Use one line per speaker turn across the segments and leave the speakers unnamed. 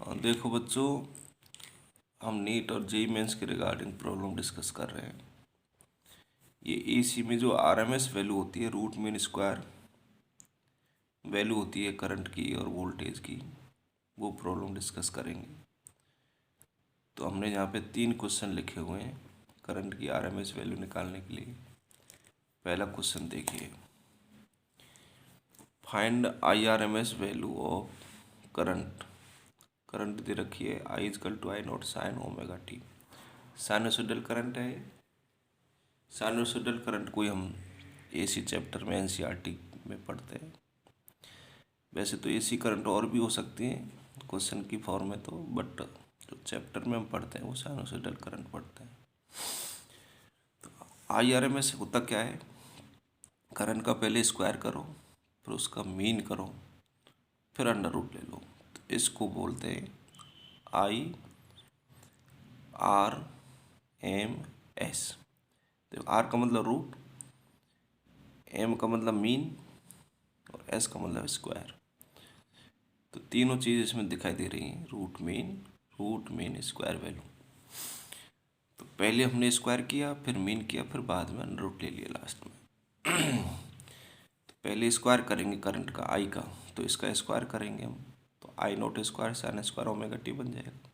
देखो बच्चों, हम नीट और जेईई मेंस के रिगार्डिंग प्रॉब्लम डिस्कस कर रहे हैं। ये एसी में जो आरएमएस वैल्यू होती है, रूट मीन स्क्वायर वैल्यू होती है करंट की और वोल्टेज की, वो प्रॉब्लम डिस्कस करेंगे। तो हमने यहाँ पे 3 क्वेश्चन लिखे हुए हैं करंट की आरएमएस वैल्यू निकालने के लिए। पहला क्वेश्चन देखिए, find I RMS value of current. Current दे रखी है I is equal to I naught sine omega t. Sinusoidal current है। साइनोसोइडल करंट को हम एसी चैप्टर में एनसीईआरटी में पढ़ते हैं। वैसे तो एसी करंट और भी हो सकती हैं क्वेश्चन की फॉर्म में तो, बट जो चैप्टर में हम पढ़ते हैं वो साइनोसोइडल करंट पढ़ते हैं। तो आईआरएमएस होता क्या है, करंट का पहले स्क्वायर करो, फिर उसका मीन करो, फिर अंडर रूट ले लो। तो इसको बोलते हैं आई आर एम एस। तो आर का मतलब रूट, एम का मतलब मीन और एस का मतलब स्क्वायर। तो तीनों चीज़ इसमें दिखाई दे रही हैं, रूट मीन स्क्वायर वैल्यू। तो पहले हमने स्क्वायर किया, फिर मीन किया, फिर बाद में अंडर रूट ले लिया लास्ट में। तो पहले स्क्वायर करेंगे करंट का आई का, तो इसका स्क्वायर करेंगे हम, तो I naught square sine square omega t बन जाएगा।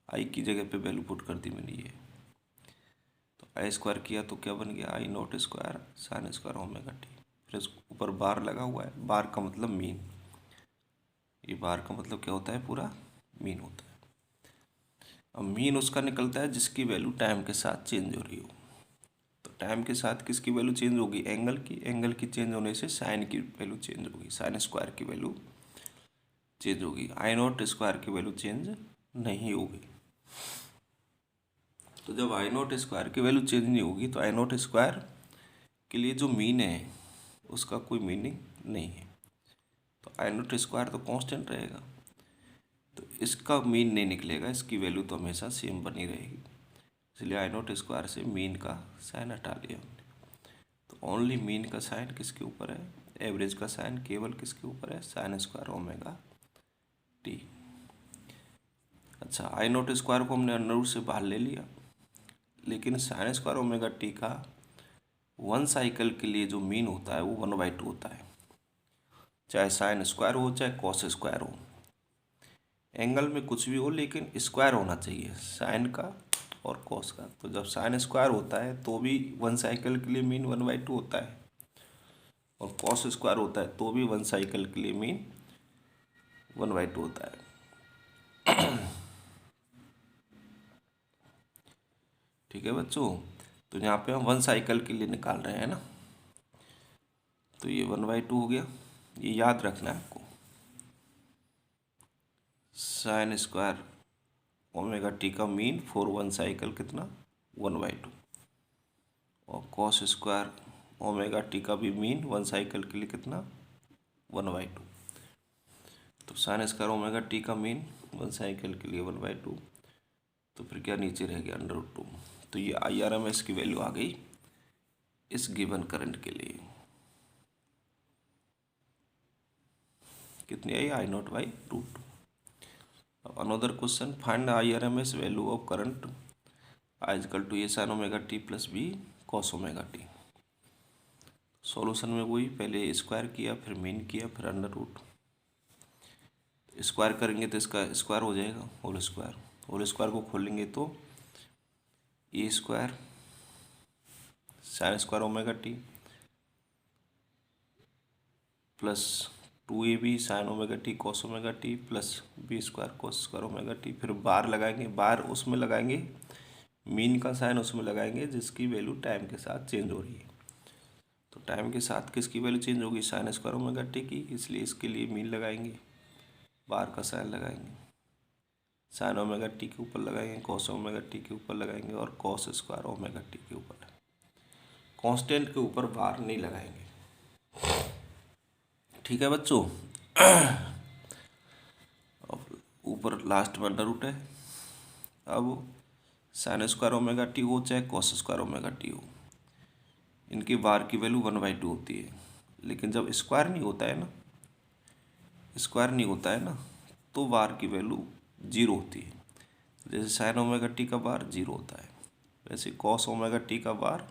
आई की जगह पे वैल्यू पुट कर दी मैंने ये, तो आई स्क्वायर किया तो क्या बन गया, I naught square sine square omega t. फिर ऊपर बार लगा हुआ है, बार का मतलब मीन, ये बार का मतलब क्या होता है, पूरा मीन होता है। अब मीन उसका निकलता है जिसकी वैल्यू टाइम के साथ चेंज हो रही हो। तो टाइम के साथ किसकी वैल्यू चेंज होगी, एंगल की चेंज होने से साइन की वैल्यू चेंज होगी, साइन स्क्वायर की वैल्यू चेंज होगी। आई नॉट स्क्वायर की वैल्यू चेंज नहीं होगी। तो जब आई नॉट स्क्वायर की वैल्यू चेंज नहीं होगी तो आई नॉट स्क्वायर के लिए जो मीन है उसका कोई मीनिंग नहीं है। तो आई नॉट स्क्वायर तो कांस्टेंट रहेगा, तो इसका मीन नहीं निकलेगा, इसकी वैल्यू तो हमेशा सेम बनी रहेगी। इसलिए आई नॉट स्क्वायर से मीन का साइन हटा लिया हमने। तो ओनली मीन का साइन किसके ऊपर है, एवरेज का साइन केवल किसके ऊपर है, साइन स्क्वायर ओमेगा टी। अच्छा, आई नॉट स्क्वायर को हमने अंडर रूट से बाहर ले लिया, लेकिन साइन स्क्वायर ओमेगा टी का 1 साइकिल के लिए जो मीन होता है वो 1/2 होता है, चाहे साइन स्क्वायर हो चाहे कॉस स्क्वायर हो। एंगल में कुछ भी हो लेकिन स्क्वायर होना चाहिए, साइन का और कॉस का। तो जब साइन स्क्वायर होता है तो भी 1 साइकिल के लिए मीन 1/2 होता है, और कॉस स्क्वायर होता है तो भी 1 साइकिल के लिए मीन 1/2 होता है। ठीक है बच्चों, तो यहाँ पे हम 1 साइकिल के लिए निकाल रहे हैं ना, तो ये 1/2 हो गया। ये याद रखना है आपको, साइन स्क्वायर ओमेगा टी का मीन फॉर 1 साइकिल कितना, 1/2, और कॉस स्क्वायर ओमेगा टी का भी मीन 1 साइकिल के लिए कितना, 1/2। तो साइन स्क्वायर ओमेगा टी का मीन 1 साइकिल के लिए 1/2, तो फिर क्या नीचे रह गया √2। तो ये आईआरएमएस की वैल्यू आ गई इस गिवन करंट के लिए, कितनी आई, आई नॉट बाई √2। अब another question, find I RMS value of current I is equal to A sine omega T plus B cos omega T. Solution में वही, पहले स्क्वायर किया, फिर मीन किया, फिर अंडर रूट। स्क्वायर करेंगे तो इसका स्क्वायर हो जाएगा, होल स्क्वायर। होल स्क्वायर को खोलेंगे तो a square sine square omega T plus 2ab sine omega t cos omega T plus b square cos square omega t. फिर बार लगाएंगे, बार उसमें लगाएंगे, मीन का साइन उसमें लगाएंगे जिसकी वैल्यू टाइम के साथ चेंज हो रही है। तो टाइम के साथ किसकी वैल्यू चेंज होगी, साइन स्क्वायर ओमेगा टी की, इसलिए इसके लिए मीन लगाएंगे, बार का साइन लगाएंगे, साइन ओमेगा टी के ऊपर लगाएंगे, कॉस ओमेगा टी के ऊपर लगाएंगे, और कॉस स्क्वायर ओमेगा टी के ऊपर। कांस्टेंट के ऊपर बार नहीं लगाएंगे। ठीक है बच्चों। ऊपर लास्ट में अंडर रूट है। अब साइन स्क्वायर ओमेगा टी हो चाहे कॉस स्क्वायर ओमेगा टी हो, इनकी बार की वैल्यू 1/2 होती है। लेकिन जब स्क्वायर नहीं होता है ना, तो बार की वैल्यू जीरो होती है। जैसे साइन ओमेगा टी का बार जीरो होता है, वैसे कॉस ओमेगा टी का बार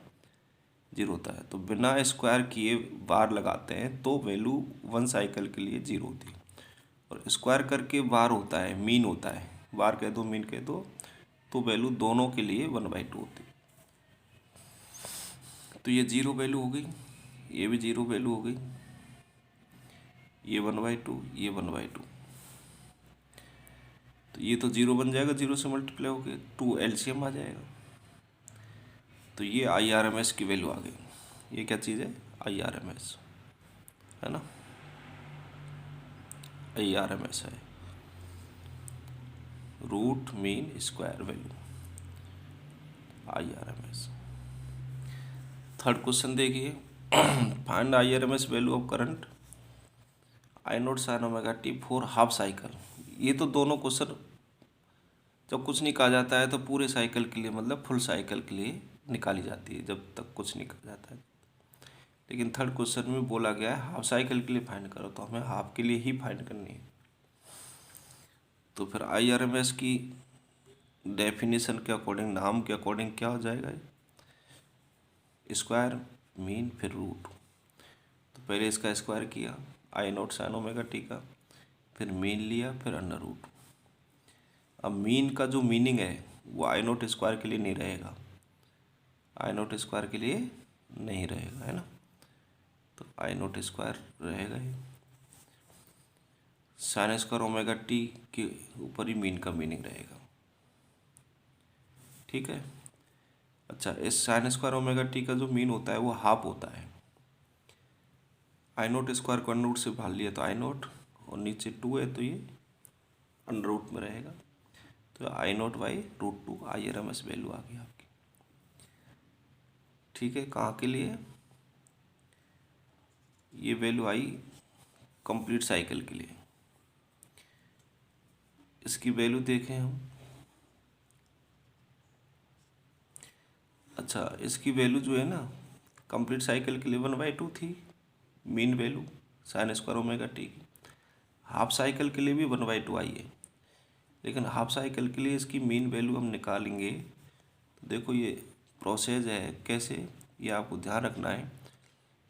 जीरो होता है। तो बिना स्क्वायर किए बार लगाते हैं तो वैल्यू वन साइकिल के लिए जीरो होती है, और स्क्वायर करके बार होता है, मीन होता है, बार कह दो मीन कह दो, तो वैल्यू दोनों के लिए 1/2 होती है। तो ये जीरो वैल्यू हो गई, ये भी जीरो वैल्यू हो गई, ये 1/2, ये 1/2। तो ये तो जीरो बन जाएगा, जीरो से मल्टीप्लाई होके 2 एलसीएम आ जाएगा। तो ये IRMS की वैल्यू आ गई। ये क्या चीज़ है? IRMS है ना, IRMS है, root mean square value, IRMS। Third question देखिए, find IRMS value of current I naught sine omega t for half cycle. ये तो दोनों क्वेश्चन जब कुछ नहीं कहा जाता है तो पूरे साइकिल के लिए, मतलब फुल साइकिल के लिए निकाली जाती है, जब तक कुछ नहीं कहा जाता है। लेकिन थर्ड क्वेश्चन में बोला गया है हाफ साइकिल के लिए फाइंड करो, तो हमें हाफ के लिए ही फाइंड करनी है। तो फिर IRMS की डेफिनेशन के अकॉर्डिंग, नाम के अकॉर्डिंग क्या हो जाएगा? स्क्वायर, मीन, फिर रूट। तो पहले इसका स्क्वायर किया I naught sine omega T का, फिर मीन लिया, फिर अंडर रूट। अब मीन का जो मीनिंग है वो I नोट स्क्वायर के लिए नहीं रहेगा, I नोट स्क्वायर के लिए नहीं रहेगा, है ना। तो I नोट स्क्वायर रहेगा ही, साइन स्क्वायर ओमेगा टी के ऊपर ही मीन का मीनिंग रहेगा, ठीक है। अच्छा, इस साइन स्क्वायर ओमेगा टी का जो मीन होता है वो हाफ होता है। I नोट स्क्वायर को अंडर रूट से भाग लिया तो I नोट, और नीचे 2 है तो ये अंडर रूट में रहेगा। तो I naught by root 2 IRMS value आ गई आपकी, ठीक है। कहाँ के लिए? ये वैल्यू आई कंप्लीट साइकिल के लिए। इसकी वैल्यू देखें हम। अच्छा, इसकी वैल्यू जो है ना कंप्लीट साइकिल के लिए 1/2 थी mean value sign square omega T की। हाफ साइकिल के लिए भी 1/2 आई है, लेकिन हाफ साइकिल के लिए इसकी मीन वैल्यू हम निकालेंगे। तो देखो ये प्रोसेस है कैसे, ये आपको ध्यान रखना है।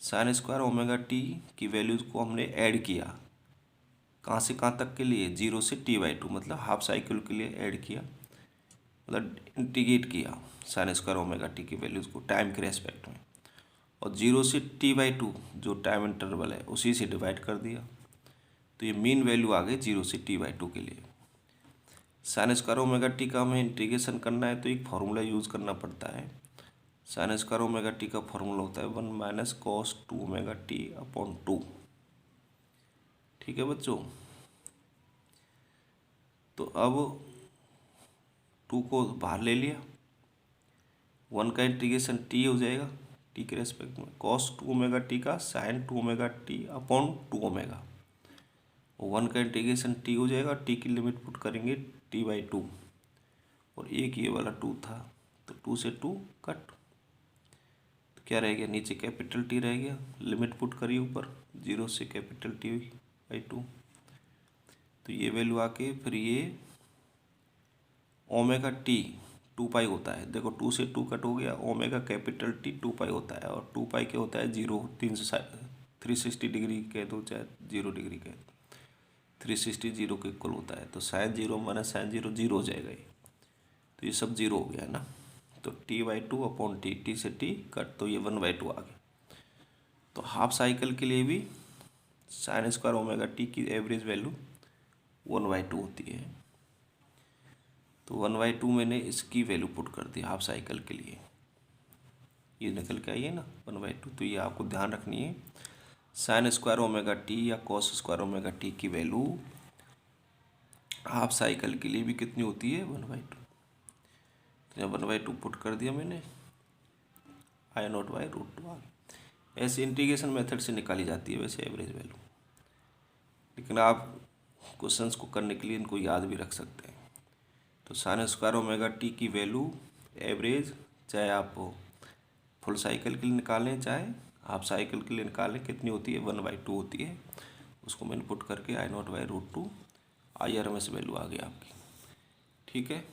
साइन स्क्वायर ओमेगा टी की वैल्यूज़ को हमने ऐड किया, कहाँ से कहाँ तक के लिए? 0 से T/2, मतलब हाफ साइकिल के लिए ऐड किया, मतलब इंटीग्रेट किया साइन स्क्वायर ओमेगा टी की वैल्यूज़ को टाइम के रेस्पेक्ट में, और 0 से T/2 जो टाइम इंटरवल है उसी से डिवाइड कर दिया। तो ये मीन वैल्यू आ गई 0 से T/2 के लिए। साइन स्क्वायर ओमेगा टी का हमें इंटीग्रेशन करना है तो एक फार्मूला यूज़ करना पड़ता है। साइन स्क्वायर ओमेगा टी का फार्मूला होता है 1 - cos 2 ओमेगा टी अपॉन 2, ठीक है बच्चों। तो अब 2 को बाहर ले लिया, 1 का इंटीग्रेशन टी हो जाएगा टी के रेस्पेक्ट में, cos 2 ओमेगा टी का sine 2 omega T upon 2 omega, 1 का इंटीग्रेशन टी हो जाएगा, टी की लिमिट पुट करेंगे T/2, और एक ये वाला 2 था तो 2 से 2 कट, तो क्या रह गया? नीचे कैपिटल टी रह गया, लिमिट पुट करिए ऊपर 0 से कैपिटल T/2। तो ये वैल्यू आके फिर ये ओमेगा टी 2 पाई होता है, देखो 2 से 2 कट हो गया, ओमेगा कैपिटल टी 2 पाई होता है, और 2 पाई क्या होता है? 0, 360 डिग्री कह दो चाहे 0 डिग्री कह दो, 360 0 के इक्वल होता है। तो साइन 0 माइनस साइन 0 0 हो जाएगा ये, तो ये सब 0 हो गया है ना। तो T/2 अपॉन टी से टी कट, तो ये 1/2 आ गया। तो हाफ साइकिल के लिए भी साइन स्क्वायर ओमेगा टी की एवरेज वैल्यू 1/2 होती है। तो 1/2 मैंने इसकी वैल्यू पुट कर दी हाफ साइकिल के लिए, ये निकल के आई है ना 1/2। तो ये आपको ध्यान रखनी है, साइन स्क्वायर ओमेगा टी या कॉस स्क्वायर ओमेगा टी की वैल्यू हाफ साइकिल के लिए भी कितनी होती है? 1/2। तो 1/2 पुट कर दिया मैंने, I नोट बाई रूट 2 आ गया। ऐसे इंटीग्रेशन मेथड से निकाली जाती है वैसे एवरेज वैल्यू, लेकिन आप क्वेश्चंस को करने के लिए इनको याद भी रख सकते हैं। तो साइन स्क्वायर ओमेगा टी की वैल्यू एवरेज, चाहे आप फुल साइकिल के लिए निकालें चाहे हाफ साइकिल के लिए निकालें, कितनी होती है? 1/2 होती है। उसको मैंने पुट करके I naught by root 2 IRMS value आ गई आपकी। ठीक है।